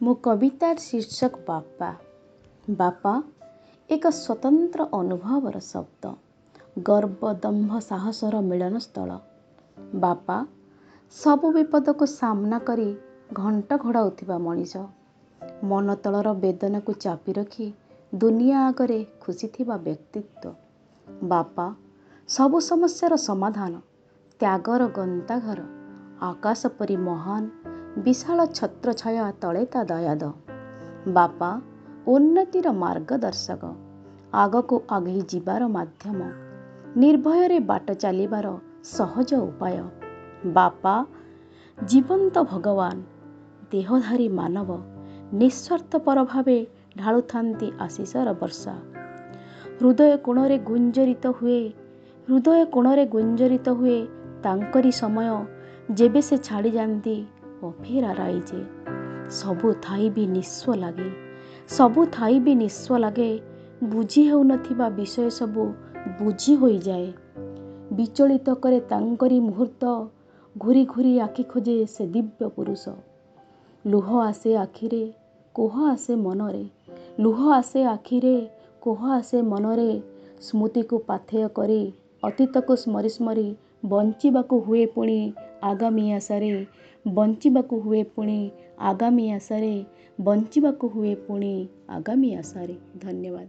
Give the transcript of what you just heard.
मो कवितार शीर्षक बापा। बापा एक स्वतंत्र अनुभवर शब्द, गर्व दम्भ साहसर मिलन स्थल। बापा सबु विपद को सामना करी घंट घोड़ाउथिबा मनीष, मन तलर वेदना को चापी रखी दुनिया आगरे खुशी थिबा व्यक्तित्व। बापा सबु समस्यार समाधान, त्यागर गंताघर, आकाश परी महान विशाल छत्र छाया तले ता दयाद। बापा उन्नतिर मार्गदर्शक, आगको आगे जीवार माध्यम, निर्भय बाट चलिबार सहज उपाय। बापा जीवंत भगवान, देहधारी मानव, निस्वार्थपर भावे ढाळुथांती आशीषर वर्षा। हृदय कोणरे गुंजरित हुए तांकरी समय, जेबे से छाड़ी जाती अफेरा राइजे। सबु थाई भी निस्व लागे, बुझी हेउ नथिबा विषय सबु बुझी होई जाए। विचलित करे तांकरी मुहूर्त, घूरी घूरी आखि खोजे से दिव्य पुरुष। लुह आसे आखिरे, कोह आसे मनरे, लुह आसे आखिरे, कोह आसे मनरे। स्मृति को पाथेय करी अतीत को स्मरी स्मरी बंचिबाकु हुए पुणी आगामी आशारे, बंचिबाकु हुए पुणी आगामी आशारे, बंचिबाकु हुए पुणी आगामी आशारे। धन्यवाद।